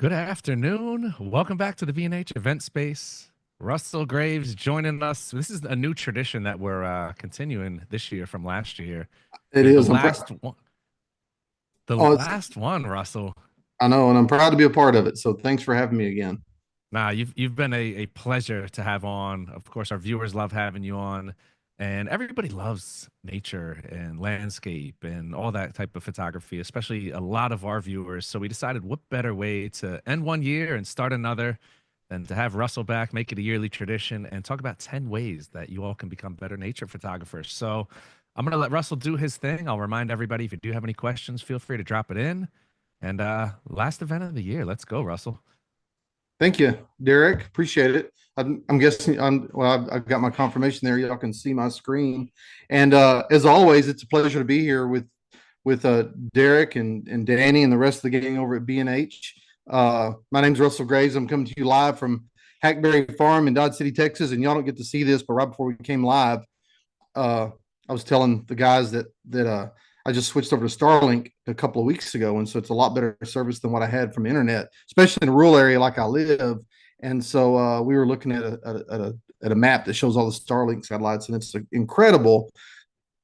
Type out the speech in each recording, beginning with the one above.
Good afternoon. Welcome back to the V&H event space. Russell Graves joining us. This is a new tradition that we're continuing this year from last year. It The is. last one, the Oh, last one, Russell. I know, and I'm proud to be a part of it. So thanks for having me again. Nah, you've been a pleasure to have on. Of course, our viewers love having you on, and everybody loves nature and landscape and all that type of photography, especially a lot of our viewers. So we decided what better way to end one year and start another than to have Russell back, make it a yearly tradition, and talk about 10 ways that you all can become better nature photographers. So I'm gonna let Russell do his thing. I'll remind everybody if you do have any questions, feel free to drop it in. And last event of the year, let's go, Russell. Thank you, Derek. Appreciate it. I'm guessing I've got my confirmation there. Y'all can see my screen. And as always, it's a pleasure to be here with Derek and Danny and the rest of the gang over at B&H. My name's Russell Graves. I'm coming to you live from Hackberry Farm in Dodge City, Texas. And y'all don't get to see this, but right before we came live, uh, I was telling the guys that I just switched over to Starlink a couple of weeks ago, and so it's a lot better service than what I had from internet, especially in a rural area like I live. And so we were looking at a map that shows all the Starlink satellites, and it's incredible.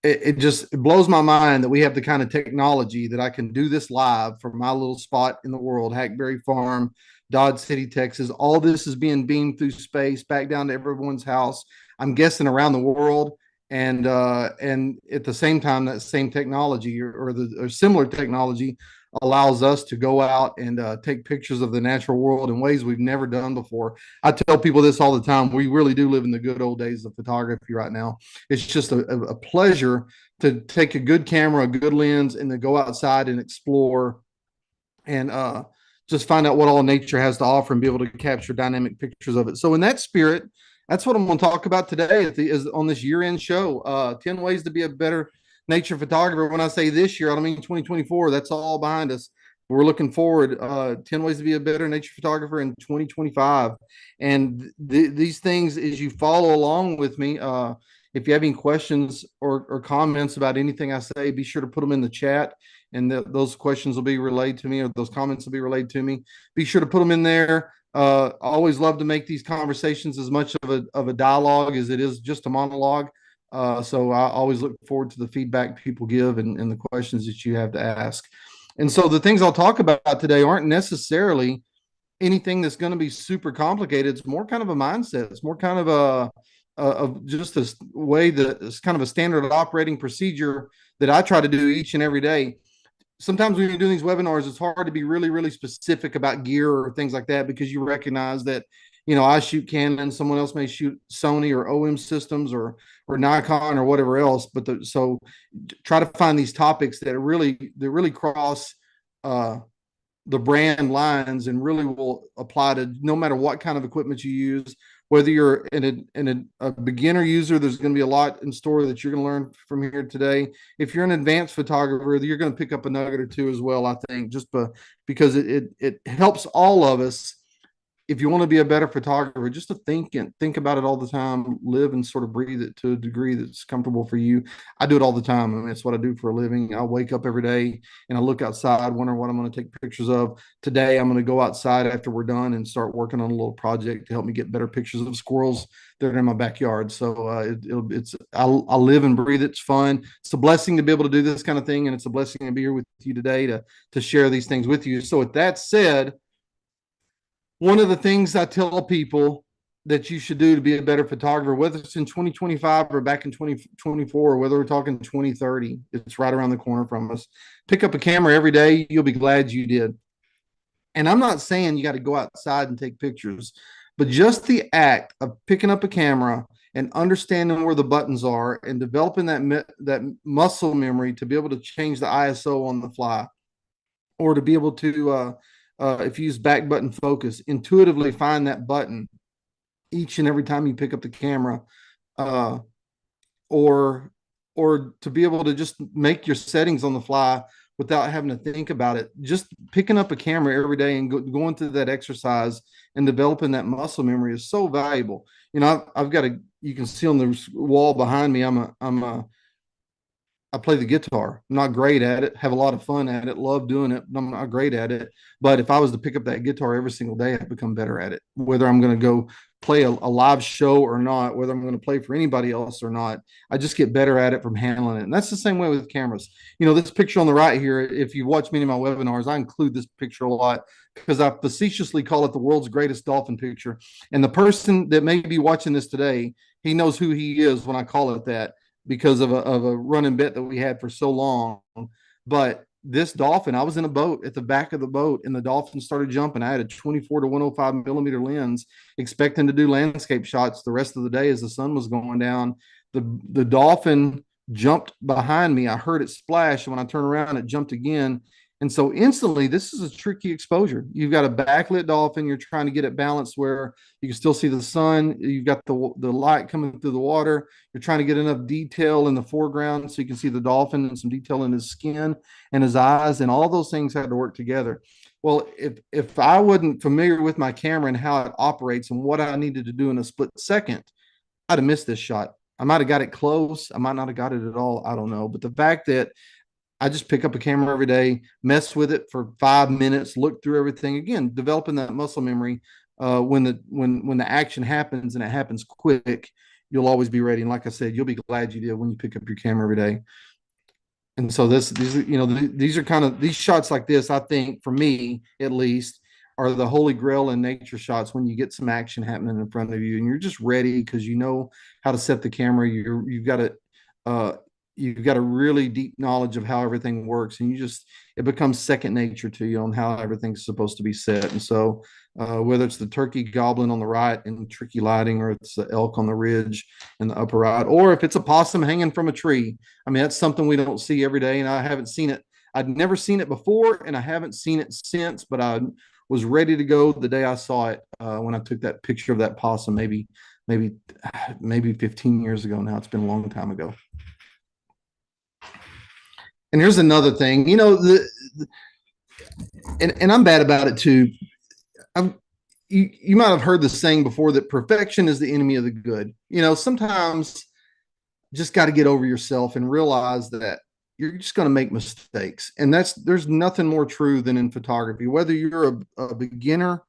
It just blows my mind that we have the kind of technology that I can do this live from my little spot in the world, Hackberry Farm, Dodge City, Texas. All this is being beamed through space back down to everyone's house. I'm guessing around the world, and at the same time, that same technology or similar technology allows us to go out and take pictures of the natural world in ways we've never done before. I tell people this all the time. We really do live in the good old days of photography right now. It's just a pleasure to take a good camera, a good lens, and to go outside and explore and just find out what all nature has to offer and be able to capture dynamic pictures of it. So in that spirit, that's what I'm going to talk about today is on this year-end show. 10 ways to be a better nature photographer. When I say this year, I don't mean 2024. That's all behind us. We're looking forward. 10 ways to be a better nature photographer in 2025. And these things, as you follow along with me, if you have any questions or comments about anything I say, be sure to put them in the chat, and those questions will be relayed to me, or those comments will be relayed to me. Be sure to put them in there. I always love to make these conversations as much of a dialogue as it is just a monologue. So I always look forward to the feedback people give and the questions that you have to ask. And so the things I'll talk about today aren't necessarily anything that's going to be super complicated. It's more kind of a mindset. It's more kind of of just a way that it's kind of a standard operating procedure that I try to do each and every day. Sometimes when you're doing these webinars, it's hard to be really, really specific about gear or things like that, because you recognize that, I shoot Canon, someone else may shoot Sony or OM systems or Nikon or whatever else. But so try to find these topics that really cross the brand lines and really will apply to no matter what kind of equipment you use. Whether you're a beginner user, there's going to be a lot in store that you're going to learn from here today. If you're an advanced photographer, you're going to pick up a nugget or two as well, I think, just because it helps all of us. If you want to be a better photographer, just to think about it all the time, live and sort of breathe it to a degree that's comfortable for you. I do it all the time. I mean, it's what I do for a living. I wake up every day and I look outside, wonder what I'm going to take pictures of. Today, I'm going to go outside after we're done and start working on a little project to help me get better pictures of squirrels that are in my backyard. So I live and breathe it. It's fun. It's a blessing to be able to do this kind of thing, and it's a blessing to be here with you today to share these things with you. So with that said, one of the things I tell people that you should do to be a better photographer, whether it's in 2025 or back in 2024, or whether we're talking 2030, it's right around the corner from us. Pick up a camera every day. You'll be glad you did. And I'm not saying you got to go outside and take pictures, but just the act of picking up a camera and understanding where the buttons are and developing that muscle memory to be able to change the ISO on the fly, or to be able to if you use back button focus, intuitively find that button each and every time you pick up the camera, uh, or to be able to just make your settings on the fly without having to think about it. Just picking up a camera every day and going through that exercise and developing that muscle memory is so valuable. I've got you can see on the wall behind me, I'm a I play the guitar. I'm not great at it, have a lot of fun at it, love doing it. I'm not great at it. But if I was to pick up that guitar every single day, I'd become better at it. Whether I'm going to go play a live show or not, whether I'm going to play for anybody else or not, I just get better at it from handling it. And that's the same way with cameras. This picture on the right here, if you watch many of my webinars, I include this picture a lot because I facetiously call it the world's greatest dolphin picture. And the person that may be watching this today, he knows who he is when I call it that because of a running bet that we had for so long. But this dolphin, I was in a boat at the back of the boat, and the dolphin started jumping. I had a 24 to 105 millimeter lens, expecting to do landscape shots the rest of the day as the sun was going down. The dolphin jumped behind me. I heard it splash, and when I turned around, it jumped again. And so instantly, this is a tricky exposure. You've got a backlit dolphin. You're trying to get it balanced where you can still see the sun. You've got the light coming through the water. You're trying to get enough detail in the foreground so you can see the dolphin and some detail in his skin and his eyes, and all those things had to work together. Well, if I wasn't familiar with my camera and how it operates and what I needed to do in a split second, I'd have missed this shot. I might have got it close. I might not have got it at all. I don't know. But the fact that I just pick up a camera every day, mess with it for 5 minutes, look through everything. Again, developing that muscle memory. When the action happens and it happens quick, you'll always be ready. And like I said, you'll be glad you did when you pick up your camera every day. And so these are kind of these shots like this. I think for me at least are the holy grail in nature shots when you get some action happening in front of you and you're just ready because you know how to set the camera. Uh, you've got a really deep knowledge of how everything works, and it becomes second nature to you on how everything's supposed to be set. And so whether it's the turkey gobbling on the right in tricky lighting, or it's the elk on the ridge in the upper right, or if it's a possum hanging from a tree, I mean, that's something we don't see every day, and I haven't seen it. I'd never seen it before, and I haven't seen it since, but I was ready to go the day I saw it when I took that picture of that possum, maybe 15 years ago now. It's been a long time ago. And here's another thing, and I'm bad about it too. You might have heard the saying before that perfection is the enemy of the good. Sometimes just got to get over yourself and realize that you're just going to make mistakes. And there's nothing more true than in photography, whether you're a beginner,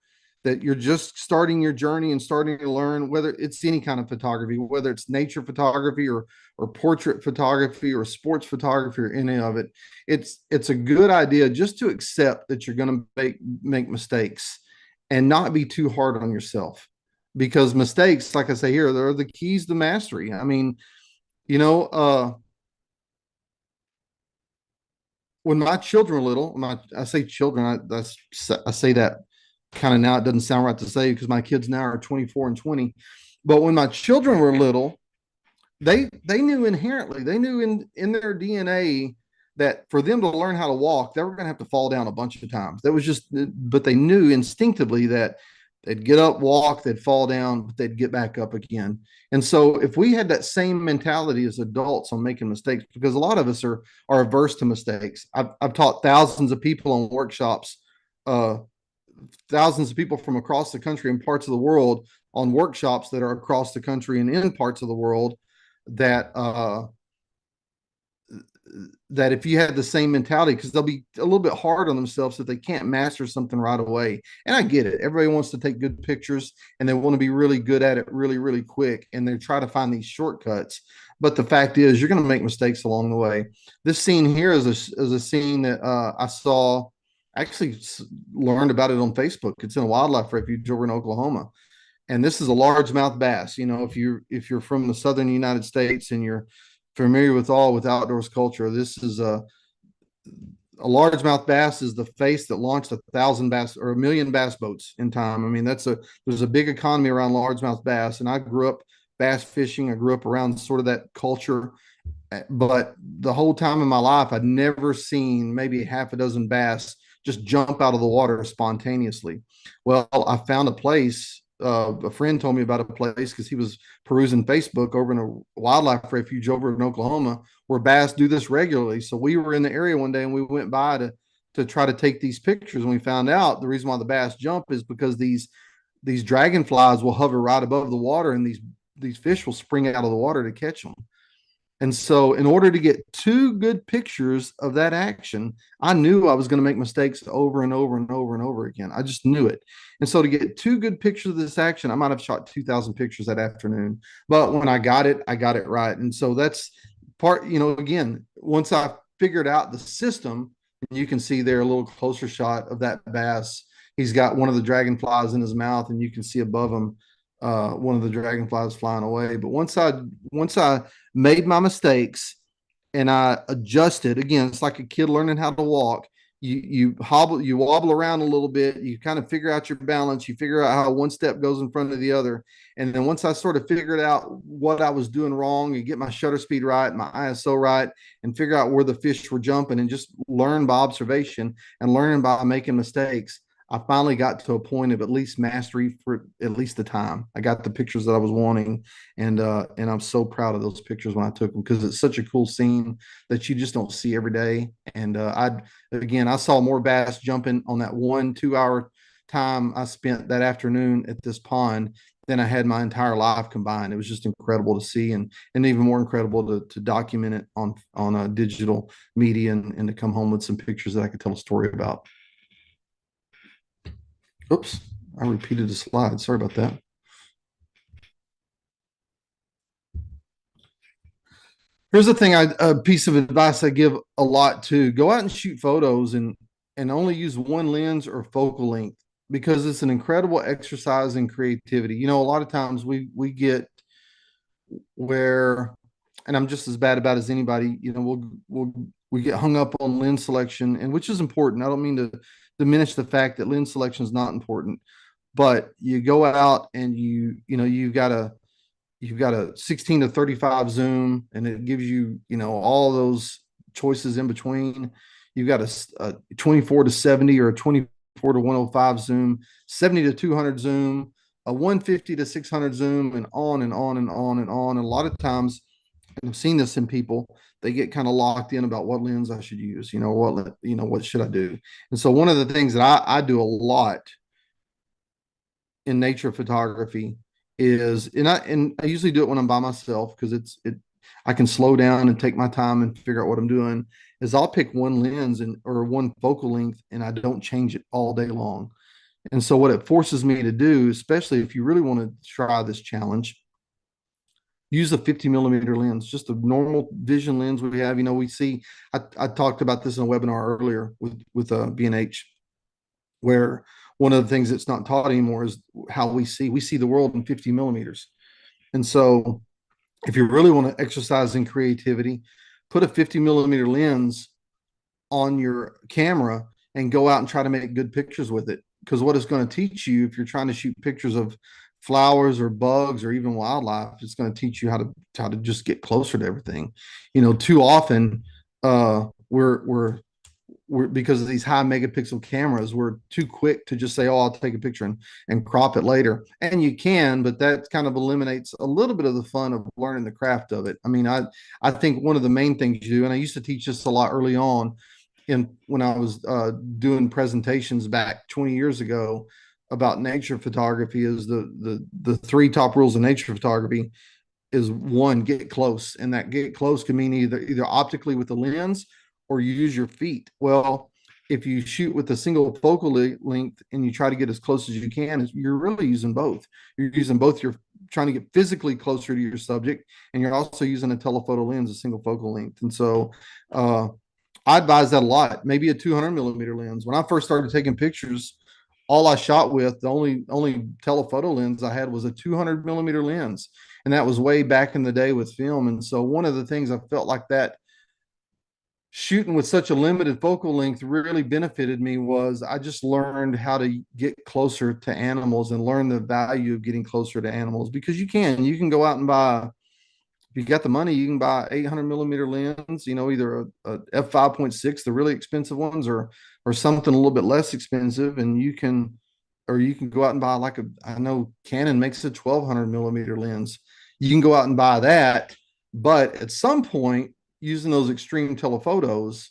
that you're just starting your journey and starting to learn, whether it's any kind of photography, whether it's nature photography or portrait photography or sports photography or any of it. It's a good idea just to accept that you're going to make mistakes and not be too hard on yourself, because mistakes, like I say here, they're the keys to mastery. I mean, when my children were little, I say children, I say that kind of now, it doesn't sound right to say because my kids now are 24 and 20. But when my children were little, they knew inherently, they knew in their DNA that for them to learn how to walk, they were going to have to fall down a bunch of times. That was just, but they knew instinctively that they'd get up, walk, they'd fall down, but they'd get back up again. And so if we had that same mentality as adults on making mistakes, because a lot of us are averse to mistakes. I've taught thousands of people on workshops, thousands of people from across the country and parts of the world on workshops that are across the country and in parts of the world that that if you had the same mentality, because they'll be a little bit hard on themselves if they can't master something right away. And I get it. Everybody wants to take good pictures and they want to be really good at it really, really quick. And they try to find these shortcuts. But the fact is, you're going to make mistakes along the way. This scene here is a scene that I saw, actually learned about it on Facebook. It's in a wildlife refuge over in Oklahoma. And this is a largemouth bass. If you're from the southern United States and you're familiar with outdoors culture, this is a largemouth bass is the face that launched 1,000 bass or 1,000,000 bass boats in time. I mean, there's a big economy around largemouth bass, and I grew up bass fishing. I grew up around sort of that culture, but the whole time in my life, I'd never seen maybe half a dozen bass just jump out of the water spontaneously. Well, I found a place. A friend told me about a place because he was perusing Facebook over in a wildlife refuge over in Oklahoma where bass do this regularly. So we were in the area one day and we went by to try to take these pictures, and we found out the reason why the bass jump is because these dragonflies will hover right above the water, and these fish will spring out of the water to catch them. And so, in order to get two good pictures of that action, I knew I was going to make mistakes over and over and over and over again. I just knew it. And so, to get two good pictures of this action, I might have shot 2,000 pictures that afternoon. But when I got it right. And so, that's part, again, once I figured out the system, and you can see there a little closer shot of that bass. He's got one of the dragonflies in his mouth, and you can see above him one of the dragonflies flying away. But once I made my mistakes and I adjusted again, it's like a kid learning how to walk. You wobble around a little bit, you kind of figure out your balance, you figure out how one step goes in front of the other. And then once I sort of figured out what I was doing wrong and get my shutter speed right, my ISO right, and figure out where the fish were jumping and just learn by observation and learning by making mistakes, I finally got to a point of at least mastery for at least the time. I got the pictures that I was wanting, and I'm so proud of those pictures when I took them because it's such a cool scene that you just don't see every day. And I saw more bass jumping on that 1 2 hour time I spent that afternoon at this pond than I had my entire life combined. It was just incredible to see, and even more incredible to document it on a digital media and to come home with some pictures that I could tell a story about. Oops, I repeated the slide. Sorry about that. Here's the thing, a piece of advice I give a lot to: go out and shoot photos and only use one lens or focal length because it's an incredible exercise in creativity. A lot of times we get where, and I'm just as bad about as anybody, we get hung up on lens selection, and which is important. I don't mean to diminish the fact that lens selection is not important, but you go out and you've got a 16 to 35 zoom, and it gives you all those choices in between. You've got a 24 to 70 or a 24 to 105 zoom, 70 to 200 zoom, a 150 to 600 zoom, and on and on and on and on. And a lot of times, and I've seen this in people, they get kind of locked in about what lens I should use. What should I do? And so one of the things that I do a lot in nature photography is, and I usually do it when I'm by myself because I can slow down and take my time and figure out what I'm doing. Is I'll pick one lens or one focal length, and I don't change it all day long. And so what it forces me to do, especially if you really want to try this challenge, use a 50 millimeter lens, just a normal vision lens we have. We see, I talked about this in a webinar earlier with B&H, where one of the things that's not taught anymore is how we see the world in 50 millimeters. And so if you really want to exercise in creativity, put a 50 millimeter lens on your camera and go out and try to make good pictures with it. Because what it's going to teach you, if you're trying to shoot pictures of flowers or bugs or even wildlife, it's going to teach you how to just get closer to everything. Too often we're because of these high megapixel cameras, we're too quick to just say, oh, I'll take a picture and crop it later. And you can, but that kind of eliminates a little bit of the fun of learning the craft of it. I mean, I think one of the main things you do, and I used to teach this a lot early on when I was doing presentations back 20 years ago about nature photography, is the three top rules of nature photography is: one, get close. And that get close can mean either optically with the lens or you use your feet. Well, if you shoot with a single focal length and you try to get as close as you can, you're really using both. You're using both. You're trying to get physically closer to your subject, and you're also using a telephoto lens, a single focal length. And so I advise that a lot. Maybe a 200 millimeter lens. When I first started taking pictures, all I shot with, the only telephoto lens I had was a 200 millimeter lens, and that was way back in the day with film. And so one of the things I felt like that shooting with such a limited focal length really benefited me was I just learned how to get closer to animals and learn the value of getting closer to animals, because you can go out and buy, if you got the money, you can buy 800 millimeter lens, either a f5.6, the really expensive ones, or something a little bit less expensive. And you can go out and buy, I know Canon makes a 1200 millimeter lens. You can go out and buy that, but at some point, using those extreme telephotos,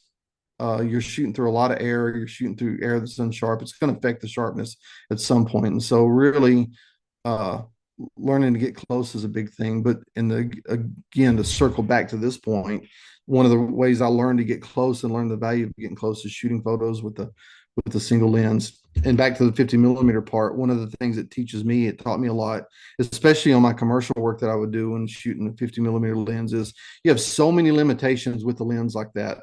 you're shooting through a lot of air. You're shooting through air that's unsharp. It's going to affect the sharpness at some point. And so really, learning to get close is a big thing. But again, to circle back to this point, one of the ways I learned to get close and learn the value of getting close is shooting photos with the single lens. And back to the 50 millimeter part, one of the things it teaches me, it taught me a lot, especially on my commercial work that I would do when shooting a 50 millimeter lens, is you have so many limitations with the lens like that.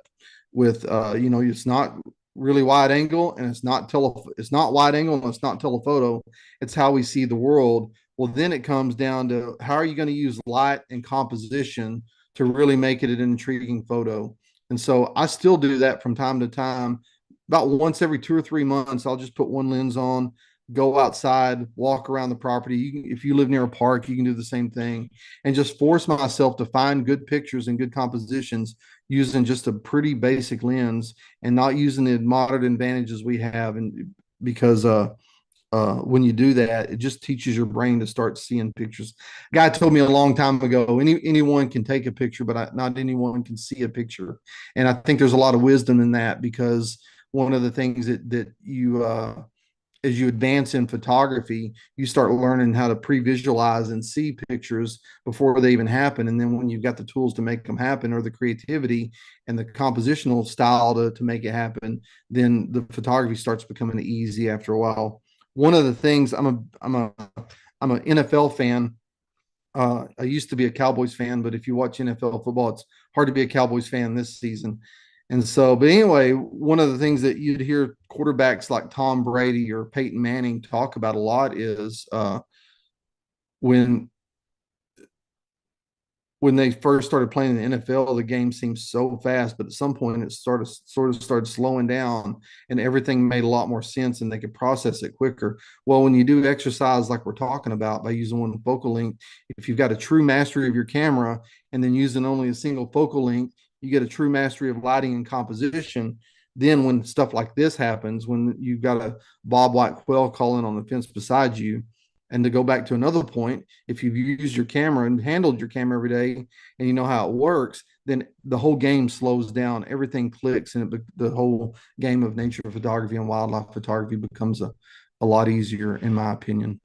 With it's not really wide angle, and it's not wide angle, and it's not telephoto. It's how we see the world. Well, then it comes down to how are you going to use light and composition to really make it an intriguing photo. And so I still do that from time to time. About once every 2 or 3 months, I'll just put one lens on, go outside, walk around the property. If you live near a park, you can do the same thing, and just force myself to find good pictures and good compositions using just a pretty basic lens and not using the modern advantages we have. And because when you do that, it just teaches your brain to start seeing pictures. A guy told me a long time ago, anyone can take a picture, but not anyone can see a picture. And I think there's a lot of wisdom in that, because one of the things that you as you advance in photography, you start learning how to pre-visualize and see pictures before they even happen. And then when you've got the tools to make them happen, or the creativity and the compositional style to make it happen, then the photography starts becoming easy after a while. One of the things, I'm an NFL fan. I used to be a Cowboys fan, but if you watch NFL football, it's hard to be a Cowboys fan this season. And so, but anyway, one of the things that you'd hear quarterbacks like Tom Brady or Peyton Manning talk about a lot is when when they first started playing in the NFL, the game seemed so fast, but at some point it started slowing down, and everything made a lot more sense, and they could process it quicker. Well, when you do exercise like we're talking about by using one focal length, if you've got a true mastery of your camera and then using only a single focal length, you get a true mastery of lighting and composition. Then when stuff like this happens, when you've got a Bob White quail calling on the fence beside you, and to go back to another point, if you've used your camera and handled your camera every day and you know how it works, then the whole game slows down, everything clicks, and the whole game of nature photography and wildlife photography becomes a lot easier, in my opinion.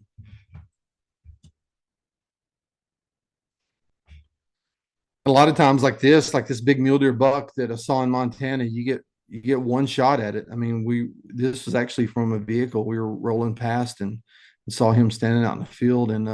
A lot of times like this big mule deer buck that I saw in Montana, you get one shot at it. I mean, this was actually from a vehicle. We were rolling past and saw him standing out in the field, and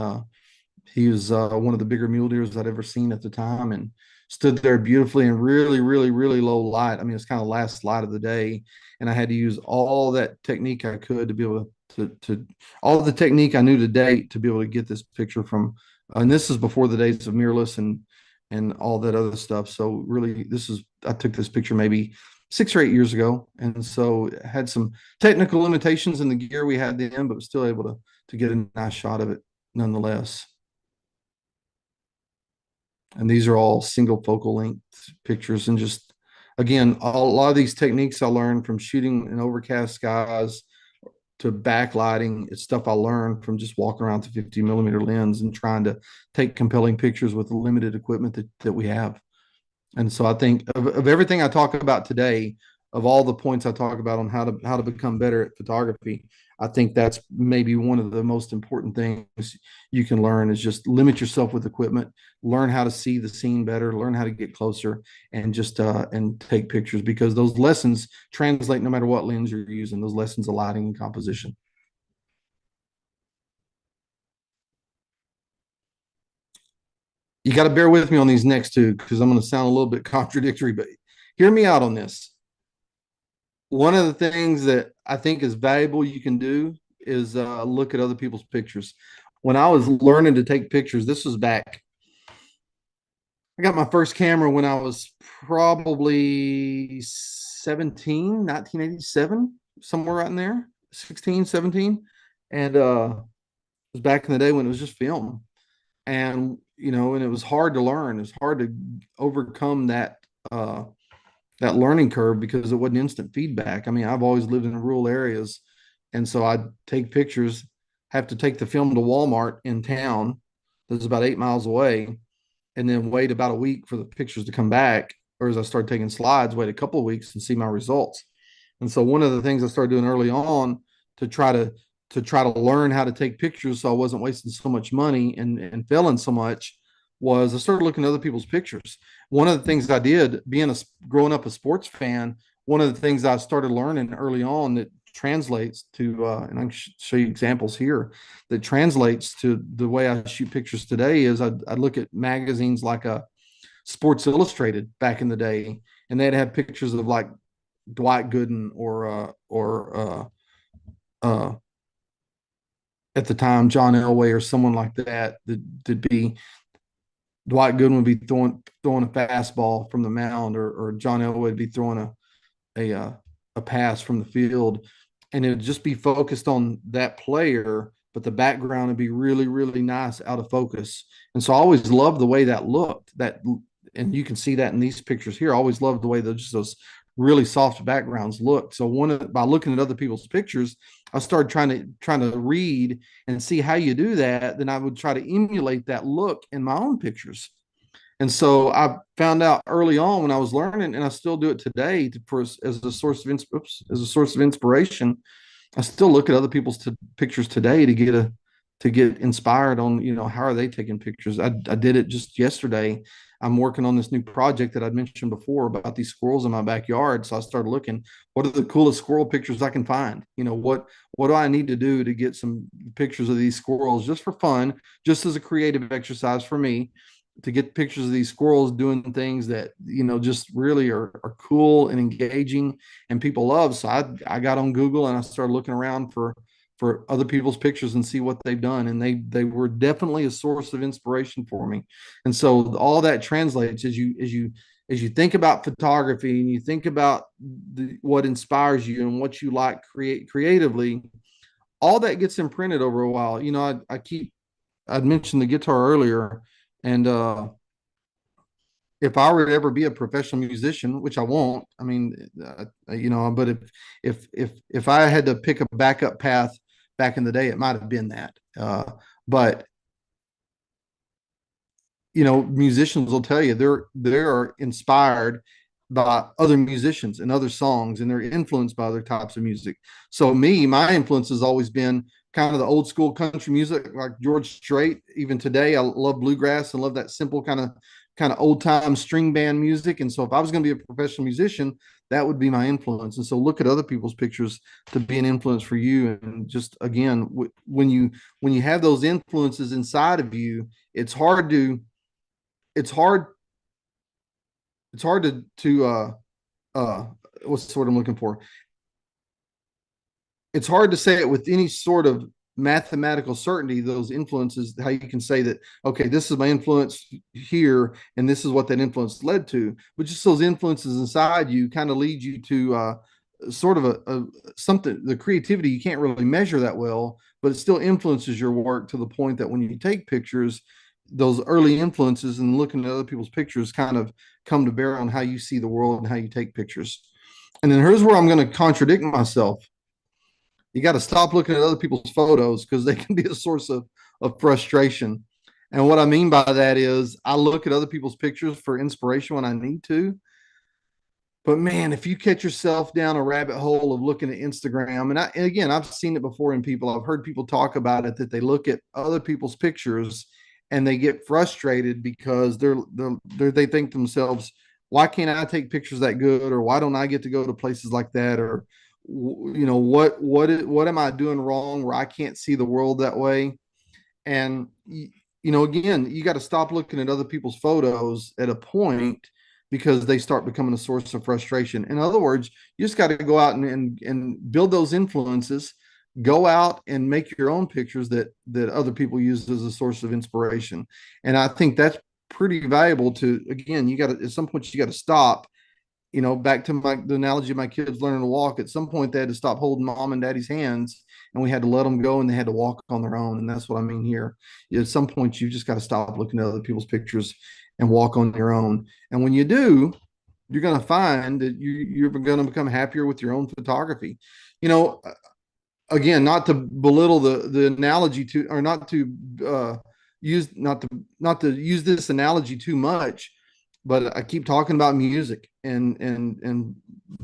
he was one of the bigger mule deers I'd ever seen at the time, and stood there beautifully in really, really, really low light. I mean, it's kind of last light of the day, and I had to use all that technique I could to be able to all the technique I knew to date to be able to get this picture from. And this is before the days of mirrorless and all that other stuff. So really, I took this picture maybe 6 or 8 years ago, and so it had some technical limitations in the gear we had then, but was still able to get a nice shot of it nonetheless. And these are all single focal length pictures, and just again, a lot of these techniques I learned from shooting in overcast skies to backlighting. It's stuff I learned from just walking around the 50 millimeter lens and trying to take compelling pictures with the limited equipment that we have. And so I think of everything I talk about today, of all the points I talk about on how to become better at photography, I think that's maybe one of the most important things you can learn, is just limit yourself with equipment, learn how to see the scene better, learn how to get closer, and just and take pictures, because those lessons translate no matter what lens you're using, those lessons of lighting and composition. You got to bear with me on these next two, because I'm going to sound a little bit contradictory, but hear me out on this. One of the things that I think is valuable you can do is look at other people's pictures. When I was learning to take pictures, this was back. I got my first camera when I was probably 17, 1987, somewhere right in there, 16, 17. And it was back in the day when it was just film. And, and it was hard to learn. It was hard to overcome that learning curve, because it wasn't instant feedback. I mean, I've always lived in rural areas, and so I'd take pictures, have to take the film to Walmart in town that's about 8 miles away, and then wait about a week for the pictures to come back. Or as I started taking slides, wait a couple of weeks and see my results. And so one of the things I started doing early on to try to to try to learn how to take pictures so I wasn't wasting so much money and failing so much was I started looking at other people's pictures. One of the things I did, being a growing up a sports fan, one of the things I started learning early on that translates to, and I can show you examples here that translates to the way I shoot pictures today is I look at magazines like a Sports Illustrated back in the day, and they'd have pictures of like Dwight Gooden or at the time John Elway or someone like that that'd be Dwight Gooden would be throwing a fastball from the mound, or John Elway would be throwing a pass from the field, and it would just be focused on that player, but the background would be really really nice out of focus. And so I always loved the way that looked. That and you can see that in these pictures here. I always loved the way those really soft backgrounds look. So by looking at other people's pictures, I started trying to read and see how you do that. Then I would try to emulate that look in my own pictures. And so I found out early on when I was learning, and I still do it today as a source of as a source of inspiration. I still look at other people's pictures today to get inspired on, how are they taking pictures. I did it just yesterday. I'm working on this new project that I'd mentioned before about these squirrels in my backyard. So I started looking, what are the coolest squirrel pictures I can find? What do I need to do to get some pictures of these squirrels just for fun, just as a creative exercise for me, to get pictures of these squirrels doing things that, just really are cool and engaging and people love. So I got on Google and I started looking around for other people's pictures and see what they've done. And they were definitely a source of inspiration for me. And so all that translates as you think about photography and you think about what inspires you and what you like creatively, all that gets imprinted over a while. I'd mentioned the guitar earlier, and if I were to ever be a professional musician, which I won't, I mean, but if I had to pick a backup path back in the day, it might have been that. But musicians will tell you they're inspired by other musicians and other songs, and they're influenced by other types of music. So my influence has always been kind of the old school country music, like George Strait. Even today, I love bluegrass and love that simple kind of old time string band music. And so if I was going to be a professional musician, that would be my influence. And so look at other people's pictures to be an influence for you. And just again, when you have those influences inside of you, it's hard it's hard what's the word I'm looking for? It's hard to say it with any sort of mathematical certainty, those influences, how you can say that, okay, this is my influence here, and this is what that influence led to. But just those influences inside you kind of lead you to sort of a something, the creativity you can't really measure that well, but it still influences your work to the point that when you take pictures, those early influences and looking at other people's pictures kind of come to bear on how you see the world and how you take pictures. And then here's where I'm going to contradict myself. You got to stop looking at other people's photos because they can be a source of frustration. And what I mean by that is I look at other people's pictures for inspiration when I need to. But man, if you catch yourself down a rabbit hole of looking at Instagram, and again, I've seen it before in people, I've heard people talk about it, that they look at other people's pictures and they get frustrated because they think to themselves, why can't I take pictures that good? Or why don't I get to go to places like that? Or, what am I doing wrong where I can't see the world that way? And, again, you got to stop looking at other people's photos at a point because they start becoming a source of frustration. In other words, you just got to go out and build those influences, go out and make your own pictures that other people use as a source of inspiration. And I think that's pretty valuable to, again, you got to, at some point you got to stop. Back to the analogy of my kids learning to walk. At some point, they had to stop holding mom and daddy's hands, and we had to let them go, and they had to walk on their own. And that's what I mean here. At some point, you just got to stop looking at other people's pictures and walk on your own. And when you do, you're going to find that you're going to become happier with your own photography. Again, not to belittle the analogy to, or not to not to use this analogy too much, but I keep talking about music and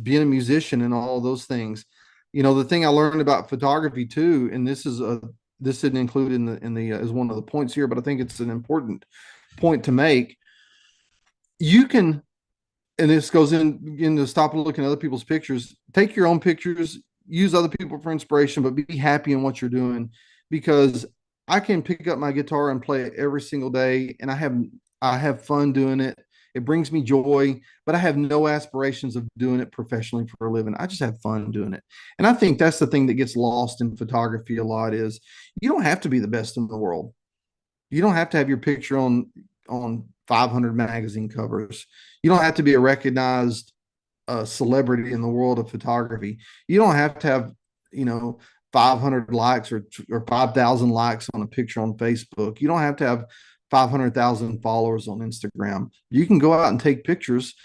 being a musician and all those things. The thing I learned about photography too, and this isn't included in the as one of the points here, but I think it's an important point to make. You can, and this goes into stop looking at other people's pictures. Take your own pictures, use other people for inspiration, but be happy in what you're doing, because I can pick up my guitar and play it every single day, and I have fun doing it. It brings me joy, but I have no aspirations of doing it professionally for a living. I just have fun doing it. And I think that's the thing that gets lost in photography a lot is you don't have to be the best in the world. You don't have to have your picture on 500 magazine covers. You don't have to be a recognized celebrity in the world of photography. You don't have to have, you know, 500 likes or 5,000 likes on a picture on Facebook. You don't have to have 500,000 followers on Instagram. You can go out and take pictures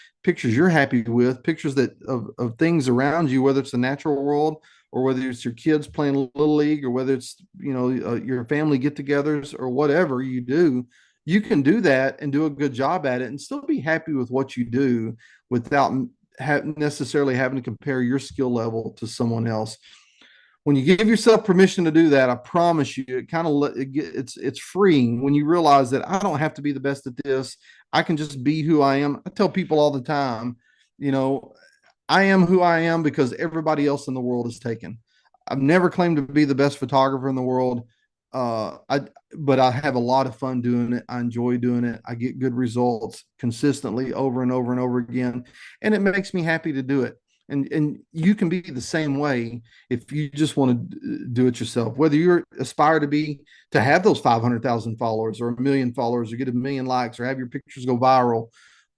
you're happy with, pictures that of things around you, whether it's the natural world or whether it's your kids playing little league or whether it's your family get-togethers or whatever you do. You can do that and do a good job at it and still be happy with what you do without necessarily having to compare your skill level to someone else. When you give yourself permission to do that, I promise you, it kind of it's freeing when you realize that I don't have to be the best at this. I can just be who I am. I tell people all the time, you know, I am who I am because everybody else in the world is taken. I've never claimed to be the best photographer in the world. I but I have a lot of fun doing it. I enjoy doing it. I get good results consistently over and over and over again, and it makes me happy to do it. And you can be the same way if you just want to do it yourself. Whether you aspire to have those 500,000 followers or a million followers or get a million likes or have your pictures go viral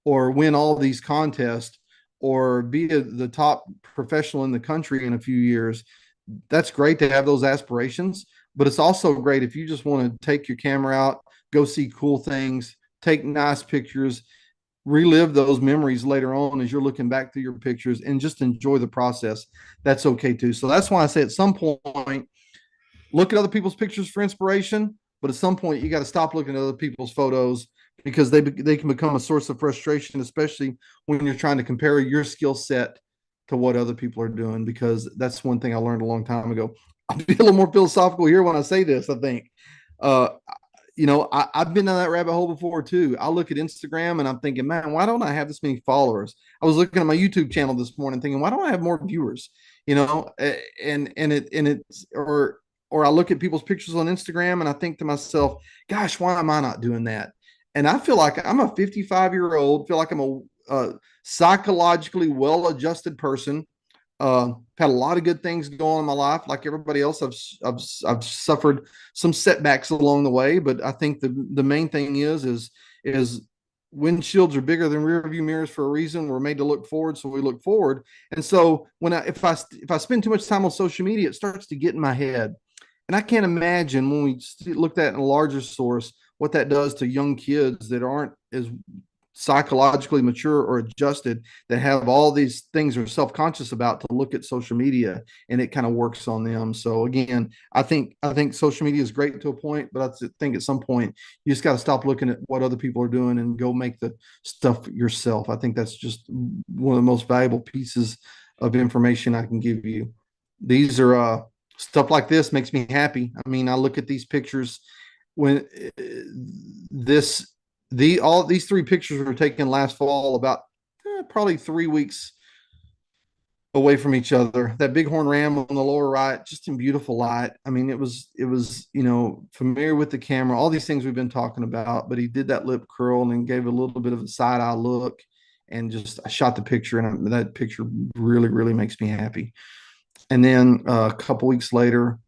or win all these contests or be the top professional in the country in a few years, that's great to have those aspirations. But it's also great if you just want to take your camera out, go see cool things, take nice pictures, relive those memories later on as you're looking back through your pictures and just enjoy the process. That's okay too. So that's why I say at some point, look at other people's pictures for inspiration, but at some point you got to stop looking at other people's photos because they can become a source of frustration, especially when you're trying to compare your skill set to what other people are doing. Because that's one thing I learned a long time ago. I'll be a little more philosophical here when I say this. I think, uh, I've been down that rabbit hole before too. I look at Instagram and I'm thinking, man, why don't I have this many followers? I was looking at my YouTube channel this morning thinking, why don't I have more viewers? And I look at people's pictures on Instagram and I think to myself, gosh, why am I not doing that? And I feel like I'm a 55-year-old, feel like I'm a psychologically well-adjusted person. Had a lot of good things going on in my life. Like everybody else, I've suffered some setbacks along the way, but I think the main thing is windshields are bigger than rear view mirrors for a reason. We're made to look forward, so we look forward. And so if I spend too much time on social media, it starts to get in my head. And I can't imagine when we looked at in a larger source what that does to young kids that aren't as psychologically mature or adjusted, that have all these things they're self-conscious about, to look at social media and it kind of works on them. So again, I think social media is great to a point, but I think at some point you just got to stop looking at what other people are doing and go make the stuff yourself. I think that's just one of the most valuable pieces of information I can give you. These are stuff like this makes me happy. I mean, I look at these pictures when this all these three pictures were taken last fall, about probably 3 weeks away from each other. That bighorn ram on the lower right, just in beautiful light. I mean, it was familiar with the camera, all these things we've been talking about, but he did that lip curl and then gave a little bit of a side eye look, and just I shot the picture, and that picture really really makes me happy. And then a couple weeks later,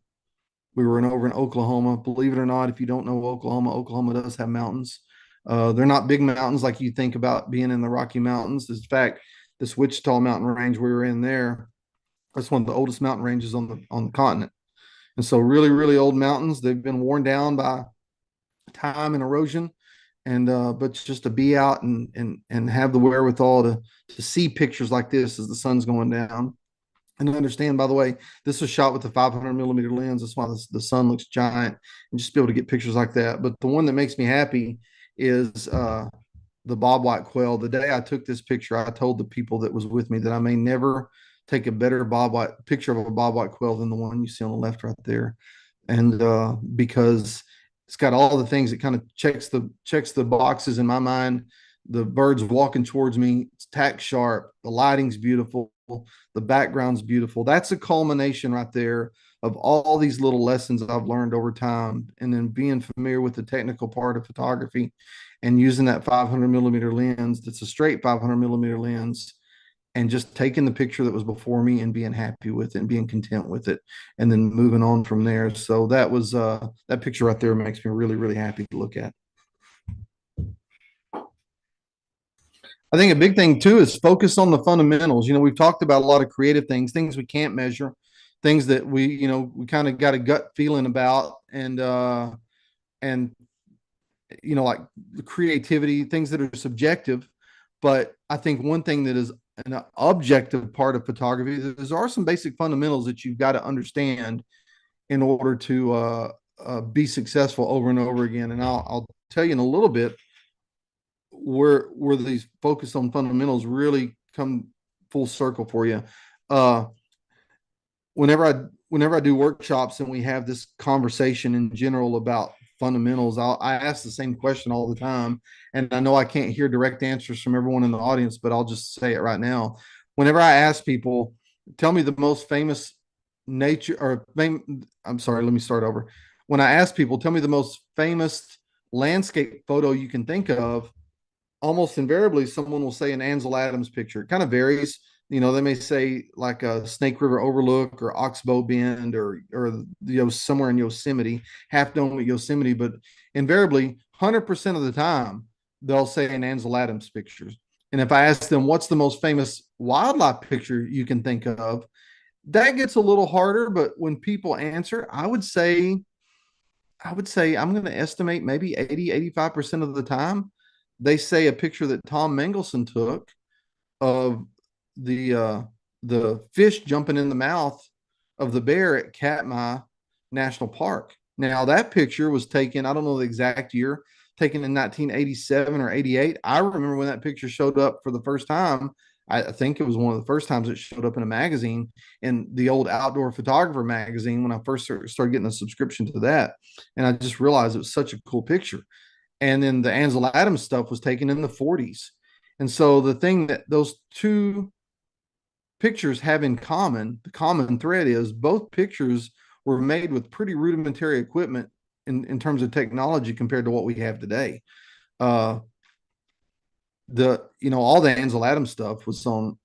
we were over in Oklahoma. Believe it or not, if you don't know Oklahoma does have mountains. They're not big mountains like you think about being in the Rocky Mountains. In fact, this Wichita mountain range we were in there, that's one of the oldest mountain ranges on the continent. And so really, really old mountains. They've been worn down by time and erosion. And but just to be out and have the wherewithal to see pictures like this as the sun's going down. And understand, by the way, this was shot with a 500 millimeter lens. That's why the sun looks giant, and just be able to get pictures like that. But the one that makes me happy is the bobwhite quail. The day I took this picture, I told the people that was with me that I may never take a better bob white picture of a bob white quail than the one you see on the left right there. And because it's got all the things that kind of checks the boxes in my mind. The bird's walking towards me, it's tack sharp, the lighting's beautiful, the background's beautiful. That's a culmination right there of all these little lessons I've learned over time, and then being familiar with the technical part of photography and using that 500 millimeter lens. That's a straight 500 millimeter lens, and just taking the picture that was before me and being happy with it and being content with it, and then moving on from there. So that was that picture right there makes me really, really happy to look at. I think a big thing too is focus on the fundamentals. We've talked about a lot of creative things we can't measure, things that we kind of got a gut feeling about, and like the creativity, things that are subjective. But I think one thing that is an objective part of photography, there are some basic fundamentals that you've got to understand in order to be successful over and over again. And I'll tell you in a little bit where these focus on fundamentals really come full circle for you. Uh, whenever I do workshops and we have this conversation in general about fundamentals, I ask the same question all the time. And I know I can't hear direct answers from everyone in the audience, but I'll just say it right now. Whenever I ask people, tell me the most famous nature or I'm sorry, let me start over. When I ask people, tell me the most famous landscape photo you can think of, almost invariably someone will say an Ansel Adams picture. It kind of varies. They may say like a Snake River Overlook or Oxbow Bend or somewhere in Yosemite, Half Dome at Yosemite, but invariably 100% of the time they'll say an Ansel Adams picture. And if I ask them what's the most famous wildlife picture you can think of, that gets a little harder. But when people answer, I would say I'm going to estimate maybe 80-85% of the time they say a picture that Tom Mengelson took of the uh, the fish jumping in the mouth of the bear at Katmai National Park. Now that picture was taken, I don't know the exact year, taken in 1987 or 88. I remember when that picture showed up for the first time. I think it was one of the first times it showed up in a magazine, in the old Outdoor Photographer magazine, when I first started getting a subscription to that. And I just realized it was such a cool picture. And then the Ansel Adams stuff was taken in the 40s. And so the thing that those two pictures have in common, the common thread is both pictures were made with pretty rudimentary equipment in terms of technology compared to what we have today. Uh, all the Ansel Adams stuff was on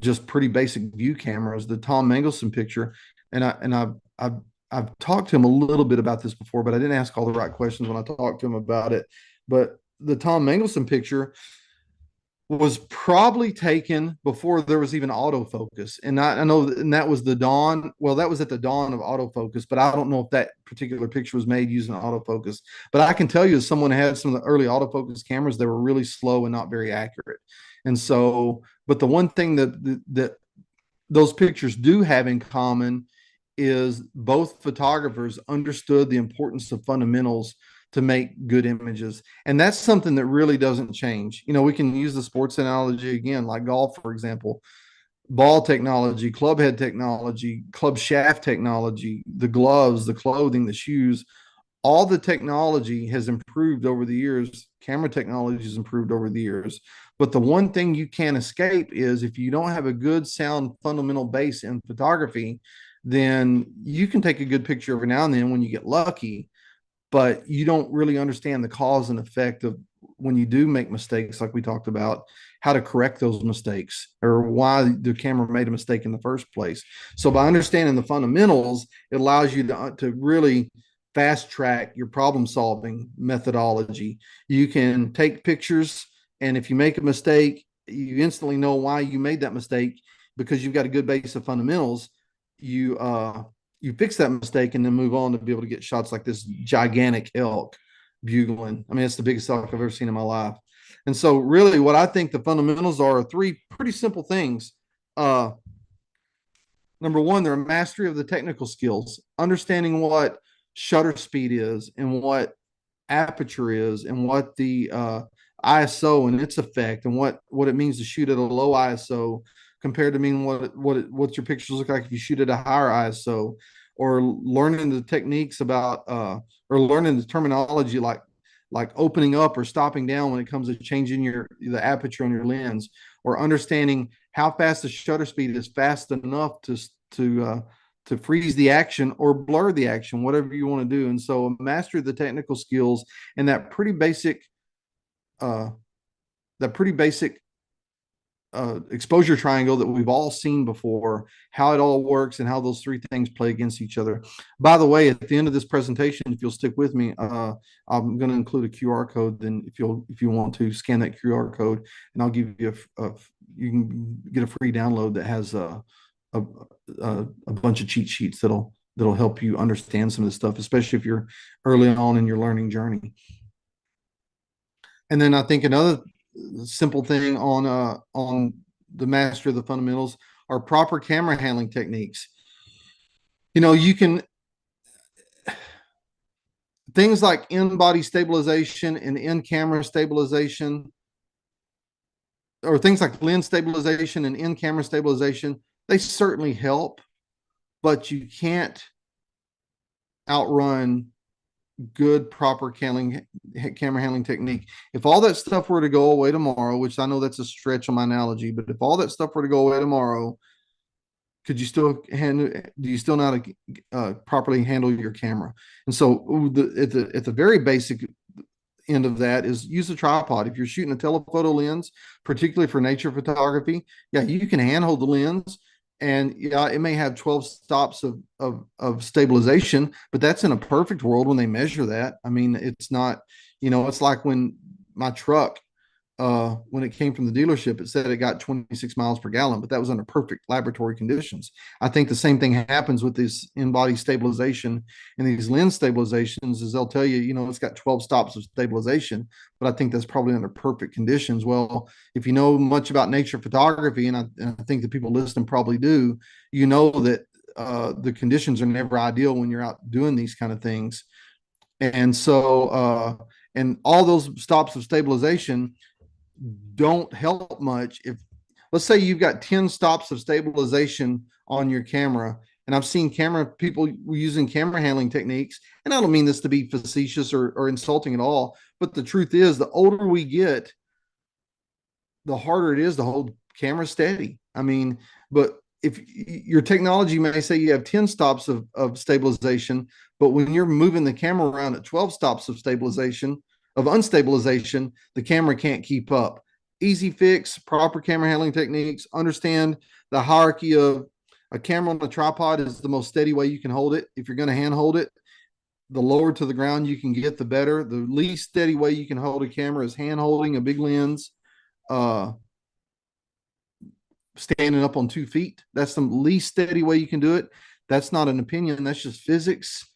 just pretty basic view cameras. The Tom Mengelson picture, and I've talked to him a little bit about this before, but I didn't ask all the right questions when I talked to him about it. But the Tom Mengelson picture was probably taken before there was even autofocus. And I know and that was the dawn. Well, that was at the dawn of autofocus, but I don't know if that particular picture was made using autofocus. But I can tell you, as someone had some of the early autofocus cameras, they were really slow and not very accurate. And so, but the one thing that those pictures do have in common is both photographers understood the importance of fundamentals to make good images. And that's something that really doesn't change. We can use the sports analogy again, like golf, for example. Ball technology, club head technology, club shaft technology, the gloves, the clothing, the shoes, all the technology has improved over the years. Camera technology has improved over the years. But the one thing you can't escape is, if you don't have a good, sound, fundamental base in photography, then you can take a good picture every now and then when you get lucky, but you don't really understand the cause and effect of when you do make mistakes, like we talked about, how to correct those mistakes or why the camera made a mistake in the first place. So by understanding the fundamentals, it allows you to really fast track your problem solving methodology. You can take pictures, and if you make a mistake, you instantly know why you made that mistake, because you've got a good base of fundamentals. You fix that mistake and then move on to be able to get shots like this gigantic elk bugling. I mean, it's the biggest elk I've ever seen in my life. And so really what I think the fundamentals are three pretty simple things. Number one, they're a mastery of the technical skills, understanding what shutter speed is and what aperture is and what the ISO and its effect and what it means to shoot at a low ISO compared to mean what your pictures look like if you shoot at a higher ISO, or learning the techniques about or learning the terminology like opening up or stopping down when it comes to changing the aperture on your lens, or understanding how fast the shutter speed is fast enough to freeze the action or blur the action, whatever you want to do. And so master the technical skills and uh, that pretty basic exposure triangle that we've all seen before, how it all works and how those three things play against each other. By the way, at the end of this presentation, if you'll stick with me, I'm going to include a QR code. Then if you want to scan that QR code, and I'll give you you can get a free download that has a, a bunch of cheat sheets that'll help you understand some of this stuff, especially if you're early on in your learning journey. And then I think another simple thing on the master of the fundamentals are proper camera handling techniques. You know, you can things like in-body stabilization and in-camera stabilization, or things like lens stabilization and in-camera stabilization, they certainly help, but you can't outrun good proper camera handling technique. If all that stuff were to go away tomorrow, which I know that's a stretch on my analogy, but if all that stuff were to go away tomorrow, could you still handle? Do you still know how to properly handle your camera? And so at the very basic end of that is use a tripod. If you're shooting a telephoto lens, particularly for nature photography, yeah, you can handhold the lens, and yeah, it may have 12 stops of stabilization, but that's in a perfect world when they measure that. I mean, it's not, you know, it's like when my truck, when it came from the dealership, it said it got 26 miles per gallon, but that was under perfect laboratory conditions. I think the same thing happens with this in-body stabilization and these lens stabilizations, is they'll tell you, you know, it's got 12 stops of stabilization, but I think that's probably under perfect conditions. Well, if you know much about nature photography, and I think the people listening probably do, you know that the conditions are never ideal when you're out doing these kind of things. And so, and all those stops of stabilization don't help much if, let's say you've got 10 stops of stabilization on your camera, and I've seen camera people using camera handling techniques, and I don't mean this to be facetious or insulting at all, but the truth is the older we get, the harder it is to hold camera steady. I mean, but if your technology may say you have 10 stops of stabilization, but when you're moving the camera around at 12 stops of stabilization, of unstabilization, the camera can't keep up. Easy fix, proper camera handling techniques, understand the hierarchy of a camera on a tripod is the most steady way you can hold it. If you're going to hand hold it, the lower to the ground you can get, the better. The least steady way you can hold a camera is hand holding a big lens, uh, standing up on 2 feet. That's the least steady way you can do it. That's not an opinion. That's just physics.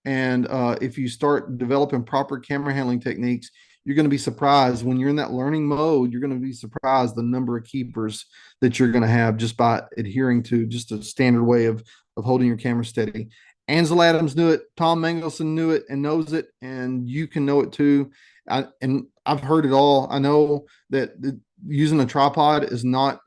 And if you start developing proper camera handling techniques, you're going to be surprised when you're in that learning mode. You're going to be surprised the number of keepers that you're going to have just by adhering to just a standard way of holding your camera steady. Ansel Adams knew it. Tom Mangelson knew it and knows it, and you can know it too. And I've heard it all. I know that using a tripod is not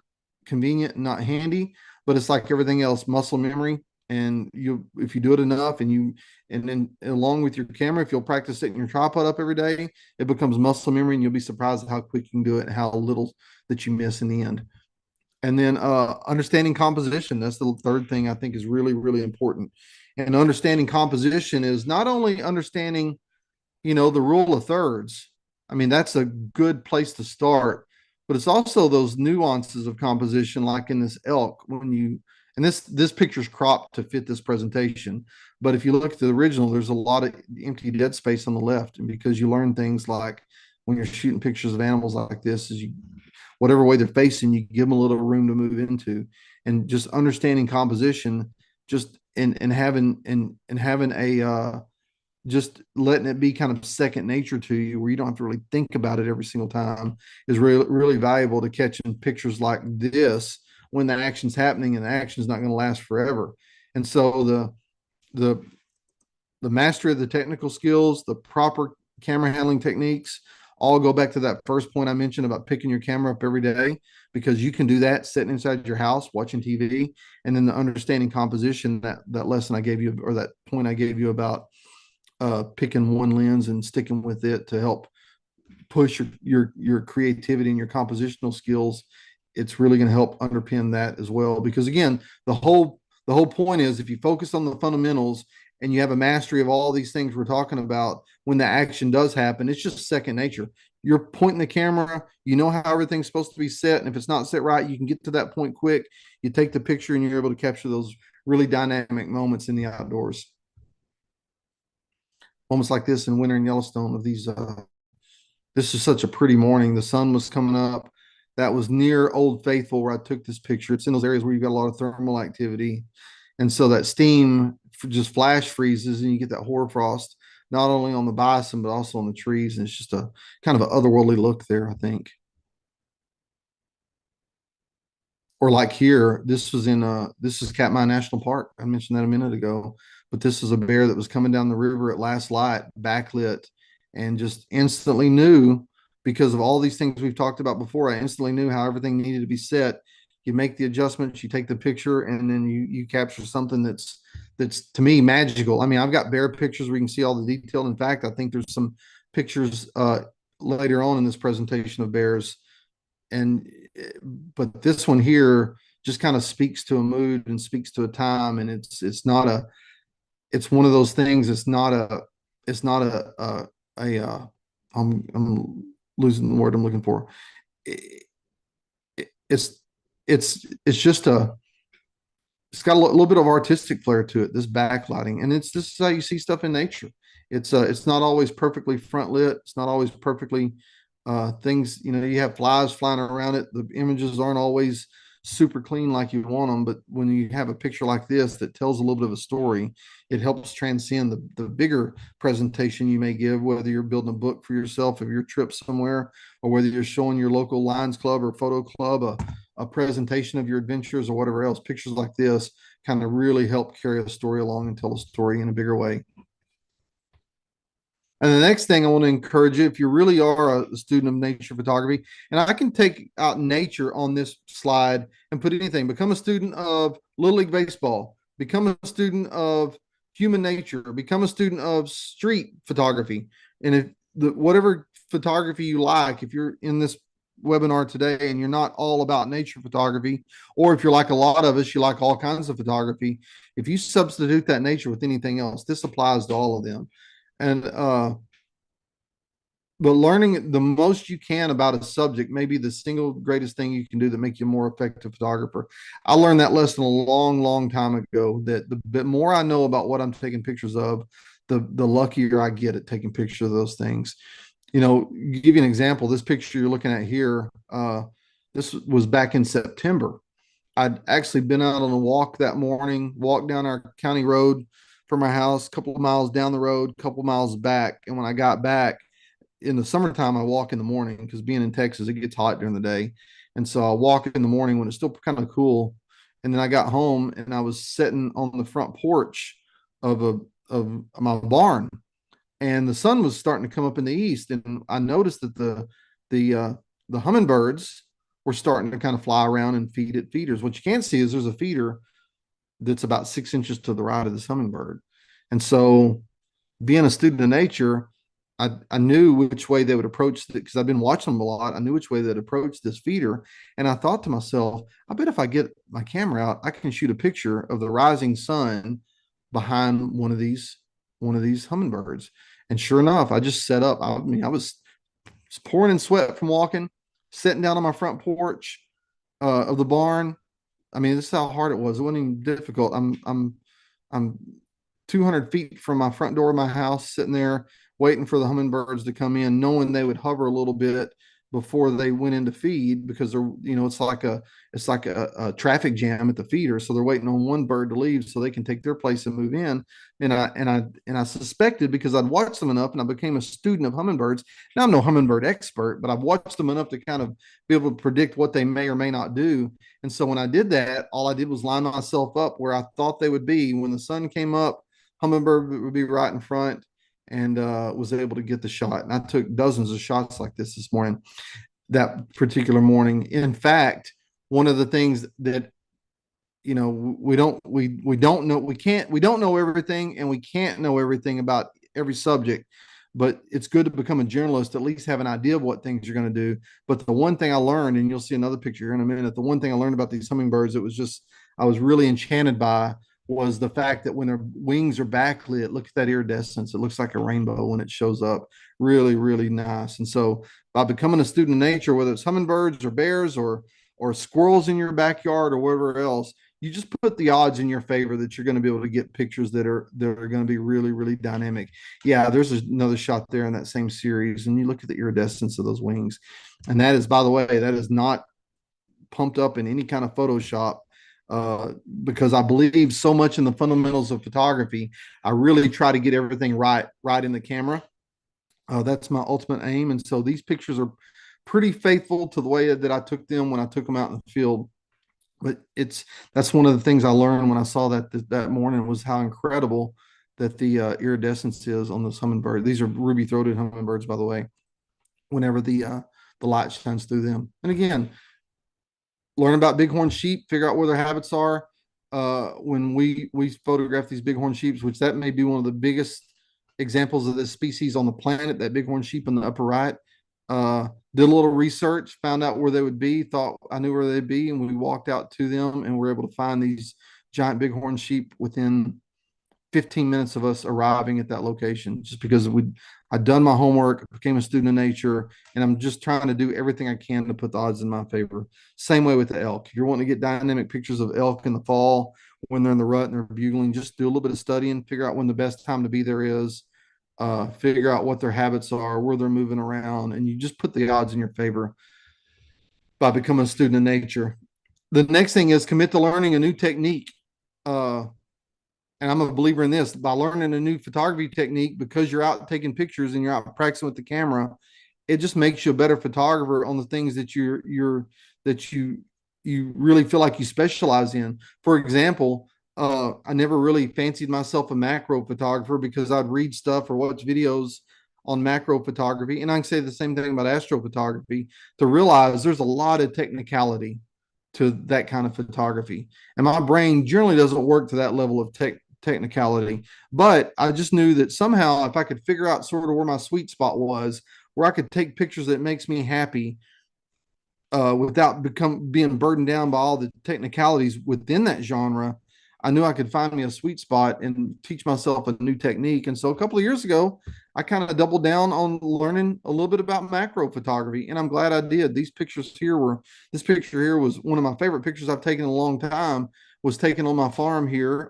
convenient, not handy, but it's like everything else, muscle memory. And if you do it enough, and then along with your camera, if you'll practice setting your tripod up every day, it becomes muscle memory, and you'll be surprised at how quick you can do it and how little that you miss in the end. And then understanding composition. That's the third thing I think is really, really important. And understanding composition is not only understanding, you know, the rule of thirds. I mean, that's a good place to start, but it's also those nuances of composition, like in this elk, when you, and this picture's cropped to fit this presentation, but if you look at the original, there's a lot of empty dead space on the left. And because you learn things like when you're shooting pictures of animals like this, is you, whatever way they're facing, you give them a little room to move into. And just understanding composition, just and having a just letting it be kind of second nature to you, where you don't have to really think about it every single time, is really, really valuable to catching pictures like this when the action's happening, and the action's not going to last forever. And so the mastery of the technical skills, the proper camera handling techniques, I'll go back to that first point I mentioned about picking your camera up every day, because you can do that sitting inside your house watching TV. And then the understanding composition, that lesson I gave you, or that point I gave you about picking one lens and sticking with it to help push your creativity and your compositional skills, it's really going to help underpin that as well. Because again, the whole point is, if you focus on the fundamentals and you have a mastery of all these things we're talking about, when the action does happen, it's just second nature. You're pointing the camera, you know how everything's supposed to be set, and if it's not set right, you can get to that point quick. You take the picture and you're able to capture those really dynamic moments in the outdoors, almost like this in winter in Yellowstone. Of these This is such a pretty morning. The sun was coming up. That was near Old Faithful where I took this picture. It's in those areas where you've got a lot of thermal activity. And so that steam just flash freezes and you get that hoarfrost, not only on the bison, but also on the trees. And it's just a kind of an otherworldly look there, I think. Or like here, this is Katmai National Park. I mentioned that a minute ago, but this is a bear that was coming down the river at last light, backlit, and just instantly knew, because of all these things we've talked about before. I instantly knew how everything needed to be set. You make the adjustments, you take the picture, and then you capture something that's to me magical. I mean, I've got bear pictures where you can see all the detail. In fact, I think there's some pictures later on in this presentation of bears, and but this one here just kind of speaks to a mood and speaks to a time. And it's not a it's one of those things. It's not a I'm losing the word I'm looking for. It's it's just a it's got a little bit of artistic flair to it, this backlighting. And this is how you see stuff in nature. It's not always perfectly front lit. It's not always perfectly things, you have flies flying around it. The images aren't always super clean like you want them, but when you have a picture like this that tells a little bit of a story, it helps transcend the bigger presentation you may give, whether you're building a book for yourself of your trip somewhere, or whether you're showing your local Lions Club or photo club a presentation of your adventures or whatever else. Pictures like this kind of really help carry a story along and tell a story in a bigger way. And the next thing I want to encourage you, if you really are a student of nature photography, and I can take out nature on this slide and put anything, become a student of Little League Baseball, become a student of human nature, become a student of street photography. And if whatever photography you like, if you're in this webinar today and you're not all about nature photography, or if you're like a lot of us, you like all kinds of photography, if you substitute that nature with anything else, this applies to all of them. And but learning the most you can about a subject may be the single greatest thing you can do to make you a more effective photographer. I learned that lesson a long time ago, that the bit more I know about what I'm taking pictures of, the luckier I get at taking pictures of those things. Give you an example. This picture you're looking at here, this was back in September. I'd actually been out on a walk that morning, walked down our county road from my house, a couple of miles down the road, a couple of miles back. And when I got back in the summertime, I walk in the morning because being in Texas, it gets hot during the day. And so I walk in the morning when it's still kind of cool. And then I got home and I was sitting on the front porch of my barn, and the sun was starting to come up in the east. And I noticed that the hummingbirds were starting to kind of fly around and feed at feeders. What you can't see is there's a feeder that's about 6 inches to the right of this hummingbird. And so, being a student of nature, I knew which way they would approach it because I've been watching them a lot. I knew which way they'd approach this feeder. And I thought to myself, I bet if I get my camera out, I can shoot a picture of the rising sun behind one of these hummingbirds. And sure enough, I just set up. I mean, I was pouring in sweat from walking, sitting down on my front porch of the barn. I mean, this is how hard it was. It wasn't even difficult. I'm 200 feet from my front door of my house, sitting there waiting for the hummingbirds to come in, knowing they would hover a little bit before they went into feed, because they're, it's like a traffic jam at the feeder. So they're waiting on one bird to leave so they can take their place and move in. And I suspected, because I'd watched them enough and I became a student of hummingbirds. Now I'm no hummingbird expert, but I've watched them enough to kind of be able to predict what they may or may not do. And so when I did that, all I did was line myself up where I thought they would be. When the sun came up, hummingbird would be right in front, and was able to get the shot. And I took dozens of shots like this morning, that particular morning. In fact, one of the things that we don't know everything, and we can't know everything about every subject, but it's good to become a journalist, at least have an idea of what things you're going to do. But the one thing I learned, and you'll see another picture here in a minute, the one thing I learned about these hummingbirds, I was really enchanted by, was the fact that when their wings are backlit, look at that iridescence. It looks like a rainbow when it shows up. Really, really nice. And so by becoming a student of nature, whether it's hummingbirds or bears or squirrels in your backyard or whatever else, you just put the odds in your favor that you're going to be able to get pictures that are going to be really, really dynamic. Yeah, there's another shot there in that same series, and you look at the iridescence of those wings, and that is, by the way, that is not pumped up in any kind of Photoshop. Because I believe so much in the fundamentals of photography, I really try to get everything right in the camera. That's my ultimate aim, and so these pictures are pretty faithful to the way that I took them when I took them out in the field. But that's one of the things I learned when I saw that morning, was how incredible that the iridescence is on those hummingbirds. These are ruby-throated hummingbirds, by the way. Whenever the light shines through them, and again, learn about bighorn sheep, figure out where their habits are. When we photograph these bighorn sheep, which that may be one of the biggest examples of this species on the planet, that bighorn sheep in the upper right. Did a little research, found out where they would be, thought I knew where they'd be, and we walked out to them and were able to find these giant bighorn sheep within 15 minutes of us arriving at that location, just because I'd done my homework, became a student of nature, and I'm just trying to do everything I can to put the odds in my favor. Same way with the elk. If you're wanting to get dynamic pictures of elk in the fall when they're in the rut and they're bugling, just do a little bit of studying, figure out when the best time to be there is, figure out what their habits are, where they're moving around, and you just put the odds in your favor by becoming a student of nature. The next thing is commit to learning a new technique. And I'm a believer in this. By learning a new photography technique, because you're out taking pictures and you're out practicing with the camera, it just makes you a better photographer on the things that you really feel like you specialize in. For example, I never really fancied myself a macro photographer because I'd read stuff or watch videos on macro photography. And I can say the same thing about astrophotography, to realize there's a lot of technicality to that kind of photography. And my brain generally doesn't work to that level of technicality. But I just knew that somehow, if I could figure out sort of where my sweet spot was, where I could take pictures that makes me happy, without being burdened down by all the technicalities within that genre, I knew I could find me a sweet spot and teach myself a new technique. And so a couple of years ago, I kind of doubled down on learning a little bit about macro photography, and I'm glad I did. This picture here was one of my favorite pictures I've taken in a long time. Was taken on my farm here.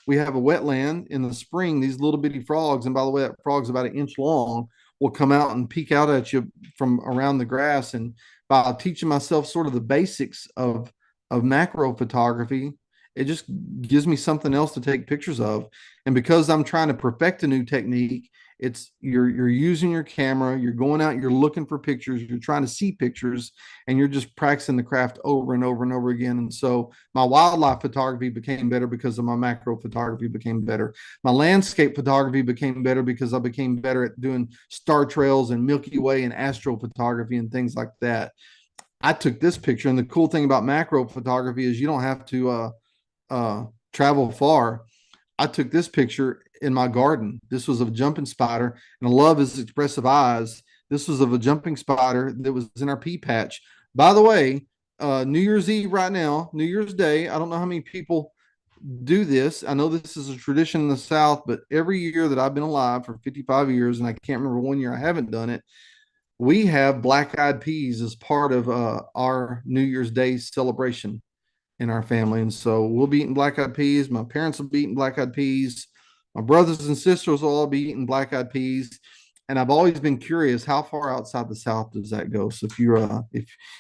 We have a wetland in the spring. These little bitty frogs, and by the way, that frog's about an inch long, will come out and peek out at you from around the grass. And by teaching myself sort of the basics of macro photography, it just gives me something else to take pictures of. And because I'm trying to perfect a new technique, it's you're using your camera, you're going out, you're looking for pictures, you're trying to see pictures, and you're just practicing the craft over and over and over again. And so my wildlife photography became better because of my macro photography became better. My landscape photography became better because I became better at doing star trails and Milky Way and astrophotography and things like that. I took this picture, and the cool thing about macro photography is you don't have to travel far. I took this picture in my garden. This was of a jumping spider, and I love his expressive eyes. This was of a jumping spider that was in our pea patch. By the way, New Year's Eve right now, New Year's Day, I don't know how many people do this. I know this is a tradition in the South, but every year that I've been alive for 55 years, and I can't remember one year I haven't done it, we have black-eyed peas as part of our New Year's Day celebration in our family. And so we'll be eating black-eyed peas. My parents will be eating black-eyed peas. My brothers and sisters will all be eating black-eyed peas. And I've always been curious, how far outside the South does that go? So if you're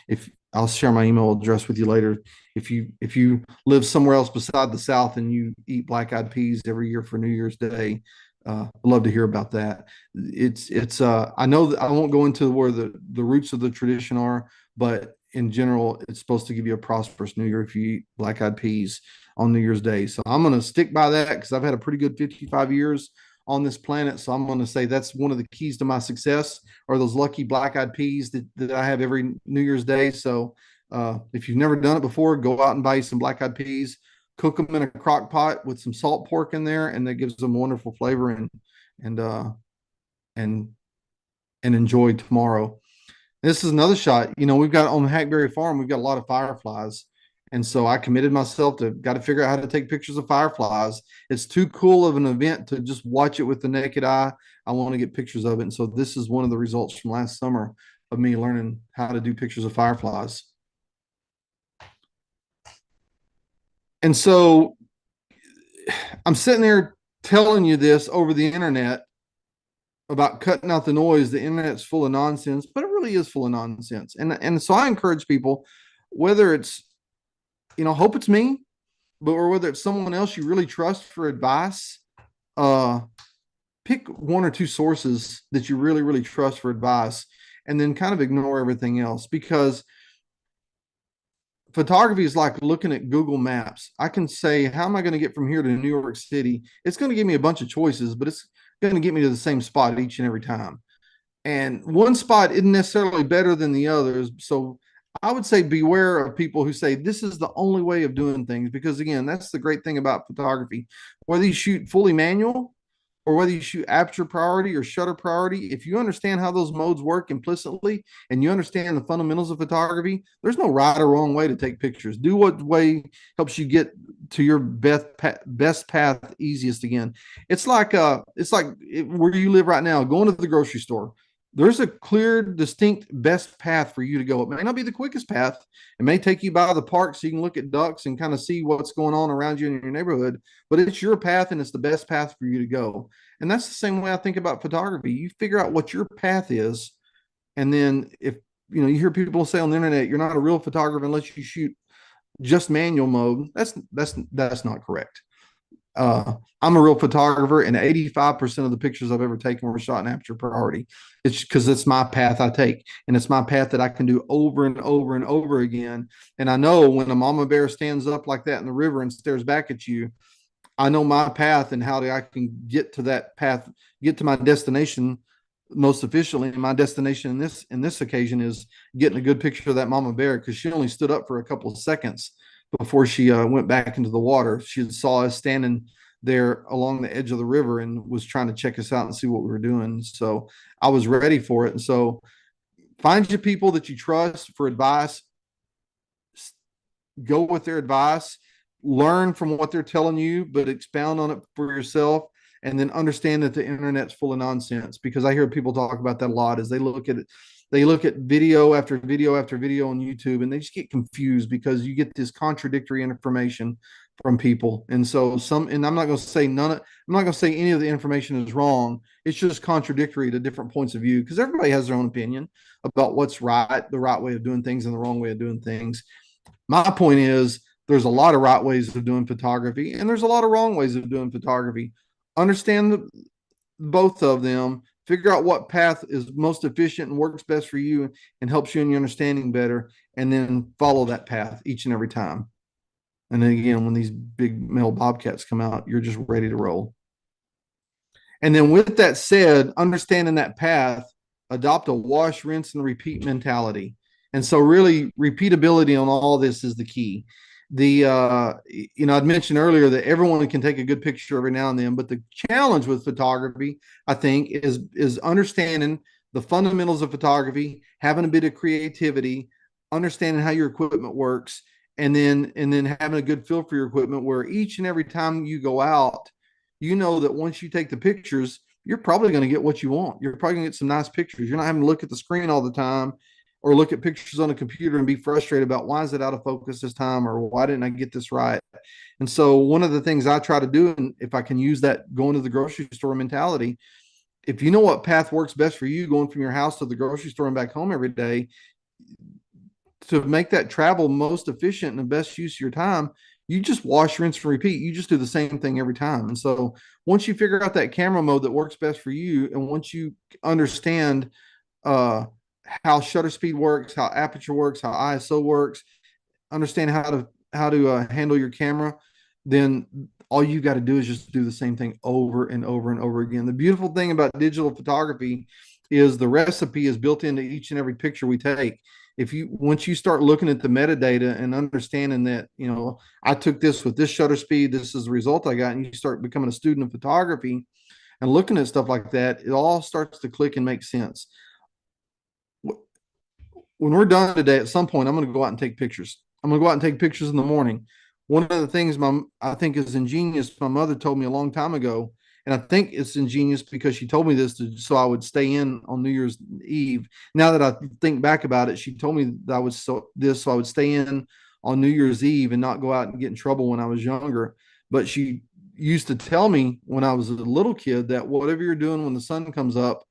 if I'll share my email address with you later. If you live somewhere else beside the South and you eat black-eyed peas every year for New Year's Day, I'd love to hear about that. It's I know that I won't go into where the roots of the tradition are, but in general, it's supposed to give you a prosperous New Year if you eat black-eyed peas on New Year's Day. So I'm going to stick by that because I've had a pretty good 55 years on this planet. So I'm going to say that's one of the keys to my success are those lucky black-eyed peas that I have every New Year's Day. So if you've never done it before, go out and buy you some black-eyed peas, cook them in a crock pot with some salt pork in there, and that gives them wonderful flavor and and and enjoy tomorrow. This is another shot. We've got on the Hackberry Farm, we've got a lot of fireflies. And so I committed myself to got to figure out how to take pictures of fireflies. It's too cool of an event to just watch it with the naked eye. I want to get pictures of it. And so this is one of the results from last summer of me learning how to do pictures of fireflies. And so I'm sitting there telling you this over the internet about cutting out the noise. The internet's full of nonsense, but it really is full of nonsense. And so I encourage people, whether it's, hope it's me, but or whether it's someone else you really trust for advice, pick one or two sources that you really, really trust for advice, and then kind of ignore everything else, because photography is like looking at Google Maps. I can say, how am I going to get from here to New York City? It's going to give me a bunch of choices, but it's going to get me to the same spot each and every time. And one spot isn't necessarily better than the others. So I would say beware of people who say this is the only way of doing things, because again, that's the great thing about photography. Whether you shoot fully manual or whether you shoot aperture priority or shutter priority, if you understand how those modes work implicitly and you understand the fundamentals of photography, there's no right or wrong way to take pictures. Do what way helps you get to your best path easiest. Again, it's like where you live right now, going to the grocery store. There's a clear, distinct best path for you to go. It may not be the quickest path. It may take you by the park so you can look at ducks and kind of see what's going on around you in your neighborhood, but it's your path and it's the best path for you to go. And that's the same way I think about photography. You figure out what your path is. And then if, you hear people say on the internet, you're not a real photographer unless you shoot just manual mode. That's not correct. I'm a real photographer, and 85% of the pictures I've ever taken were shot in aperture priority. It's because it's my path I take, and it's my path that I can do over and over and over again. And I know when a mama bear stands up like that in the river and stares back at you, I know my path and how I can get to that path, get to my destination most efficiently. And my destination in this occasion is getting a good picture of that mama bear, because she only stood up for a couple of seconds before she went back into the water. She saw us standing there along the edge of the river and was trying to check us out and see what we were doing. So I was ready for it. And so find your people that you trust for advice, go with their advice, learn from what they're telling you, but expound on it for yourself. And then understand that the internet's full of nonsense, because I hear people talk about that a lot as they look at it. They look at video after video after video on YouTube, and they just get confused because you get this contradictory information from people. And so and I'm not going to say I'm not going to say any of the information is wrong. It's just contradictory to different points of view, because everybody has their own opinion about what's right, the right way of doing things and the wrong way of doing things. My point is, there's a lot of right ways of doing photography, and there's a lot of wrong ways of doing photography. Understand both of them, figure out what path is most efficient and works best for you and helps you in your understanding better, and then follow that path each and every time. And then again, when these big male bobcats come out, you're just ready to roll. And then with that said, understanding that path, adopt a wash, rinse, and repeat mentality. And so really repeatability on all this is the key. I'd mentioned earlier that everyone can take a good picture every now and then, but the challenge with photography, I think, is understanding the fundamentals of photography, having a bit of creativity, understanding how your equipment works, and then having a good feel for your equipment, where each and every time you go out, you know that once you take the pictures, you're probably going to get what you want. You're probably going to get some nice pictures. You're not having to look at the screen all the time, or look at pictures on a computer and be frustrated about why is it out of focus this time, or why didn't I get this right. And so one of the things I try to do, and if I can use that going to the grocery store mentality, if you know what path works best for you going from your house to the grocery store and back home every day, to make that travel most efficient and the best use of your time, you just wash, rinse, and repeat. You just do the same thing every time. And so once you figure out that camera mode that works best for you, and once you understand how shutter speed works, how aperture works, how ISO works, understand how to handle your camera, then all you got to do is just do the same thing over and over and over again. The beautiful thing about digital photography is the recipe is built into each and every picture we take. If you once you start looking at the metadata and understanding that, I took this with this shutter speed, this is the result I got, and you start becoming a student of photography and looking at stuff like that, it all starts to click and make sense. When we're done today, at some point, I'm going to go out and take pictures. I'm going to go out and take pictures in the morning. One of the things I think is ingenious, my mother told me a long time ago, and I think it's ingenious because she told me this so I would stay in on New Year's Eve. Now that I think back about it, she told me that I was so I would stay in on New Year's Eve and not go out and get in trouble when I was younger. But she used to tell me when I was a little kid that whatever you're doing when the sun comes up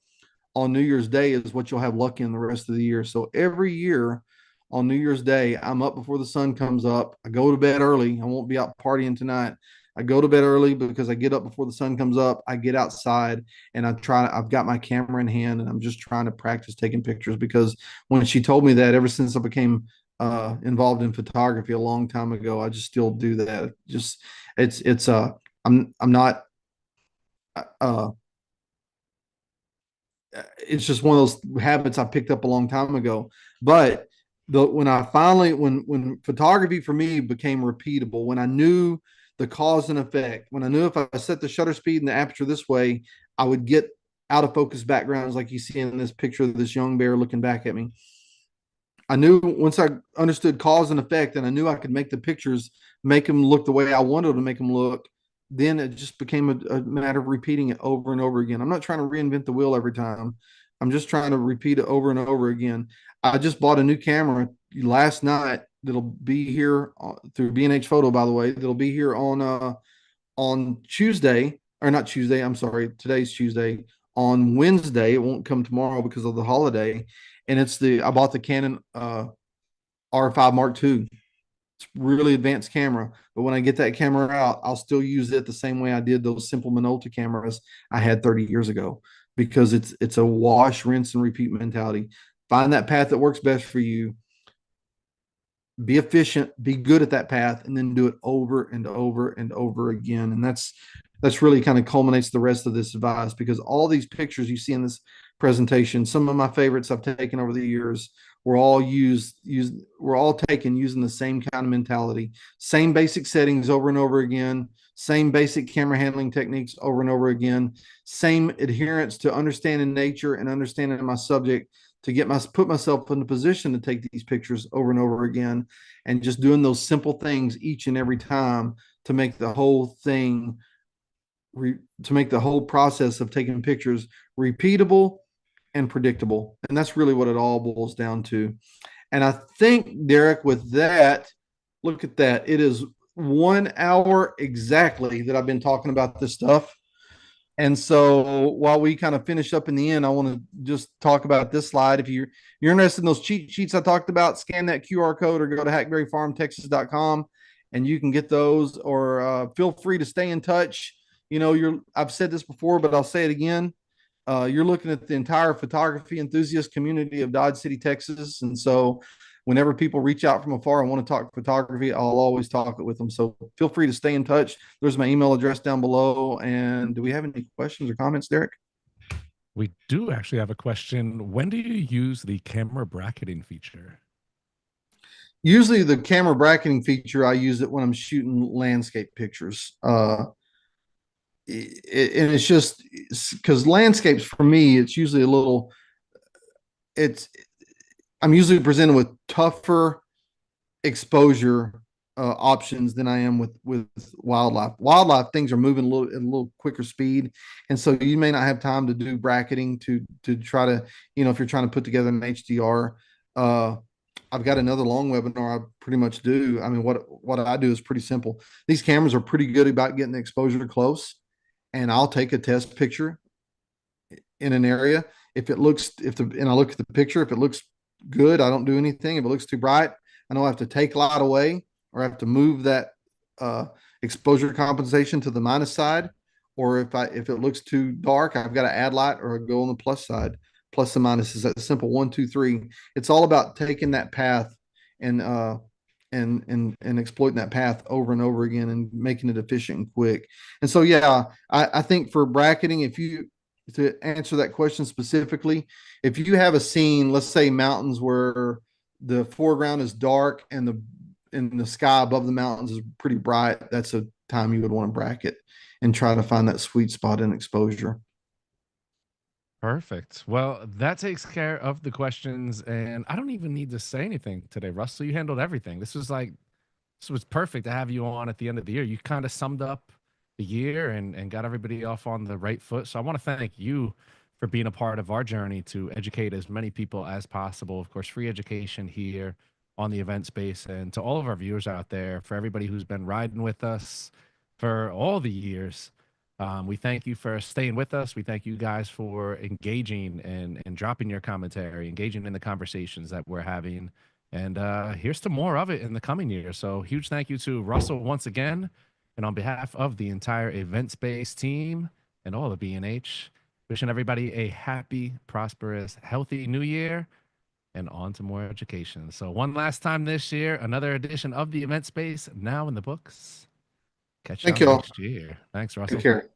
on New Year's Day is what you'll have luck in the rest of the year. So every year on New Year's Day, I'm up before the sun comes up. I go to bed early. I won't be out partying tonight. I go to bed early because I get up before the sun comes up. I get outside and I've got my camera in hand and I'm just trying to practice taking pictures because when she told me that, ever since I became involved in photography a long time ago, I just still do that. Just, it's, I'm not, uh, it's just one of those habits I picked up a long time ago. But when I finally when photography for me became repeatable, when I knew the cause and effect, when I knew if I set the shutter speed and the aperture this way, I would get out of focus backgrounds like you see in this picture of this young bear looking back at me. I knew once I understood cause and effect and I knew I could make the pictures make them look the way I wanted to make them look, then it just became a matter of repeating it over and over again. I'm not trying to reinvent the wheel every time. I'm just trying to repeat it over and over again. I just bought a new camera last night that'll be here through B&H Photo, by the way. That'll be here on Tuesday, or not Tuesday. I'm sorry, today's Tuesday. On Wednesday, it won't come tomorrow because of the holiday. And I bought the Canon R5 Mark II. It's really advanced camera, but when I get that camera out, I'll still use it the same way I did those simple Minolta cameras I had 30 years ago because it's a wash, rinse, and repeat mentality. Find that path that works best for you. Be efficient, be good at that path, and then do it over and over and over again. And that's really kind of culminates the rest of this advice because all these pictures you see in this presentation, some of my favorites I've taken over the years, were all we're all taken using the same kind of mentality, same basic settings over and over again, same basic camera handling techniques over and over again, same adherence to understanding nature and understanding my subject to put myself in a position to take these pictures over and over again, and just doing those simple things each and every time to make the whole thing to make the whole process of taking pictures repeatable and predictable. And that's really what it all boils down to. And I think, Derek, with that, look at that. It is 1 hour exactly that I've been talking about this stuff. And so while we kind of finish up in the end, I want to just talk about this slide. If you're interested in those cheat sheets I talked about, scan that QR code or go to hackberryfarmtexas.com and you can get those, or feel free to stay in touch. I've said this before, but I'll say it again. You're looking at the entire photography enthusiast community of Dodge City, Texas. And so whenever people reach out from afar and want to talk photography, I'll always talk it with them. So feel free to stay in touch. There's my email address down below. And do we have any questions or comments, Derek? We do actually have a question. When do you use the camera bracketing feature? Usually the camera bracketing feature, I use it when I'm shooting landscape pictures. And it's just because landscapes for me, it's usually it's I'm usually presented with tougher exposure options than I am with wildlife. Wildlife things are moving at a little quicker speed, and so you may not have time to do bracketing to try to, if you're trying to put together an HDR. I've got another long webinar I pretty much do. I mean, what I do is pretty simple. These cameras are pretty good about getting the exposure close, and I'll take a test picture in an area. And I look at the picture, if it looks good, I don't do anything. If it looks too bright, I know I have to take light away or I have to move that exposure compensation to the minus side. Or if it looks too dark, I've got to add light or go on the plus side. Plus and minus is that simple 1, 2, 3. It's all about taking that path and and exploiting that path over and over again and making it efficient and quick. And so, yeah, I think for bracketing, if you to answer that question specifically, if you have a scene, let's say mountains where the foreground is dark and the sky above the mountains is pretty bright, that's a time you would want to bracket and try to find that sweet spot in exposure. Perfect. Well, that takes care of the questions, and I don't even need to say anything today, Russell. You handled everything. This was perfect to have you on at the end of the year. You kind of summed up the year and got everybody off on the right foot. So I want to thank you for being a part of our journey to educate as many people as possible. Of course, free education here on the event space, and to all of our viewers out there, for everybody who's been riding with us for all the years. We thank you for staying with us. We thank you guys for engaging and dropping your commentary, engaging in the conversations that we're having. And here's to more of it in the coming year. So huge thank you to Russell once again. And on behalf of the entire event space team and all of B&H, wishing everybody a happy, prosperous, healthy new year and on to more education. So one last time this year, another edition of the event space now in the books. Catch Thank y'all you all. next year. Thanks, Take Russell. care.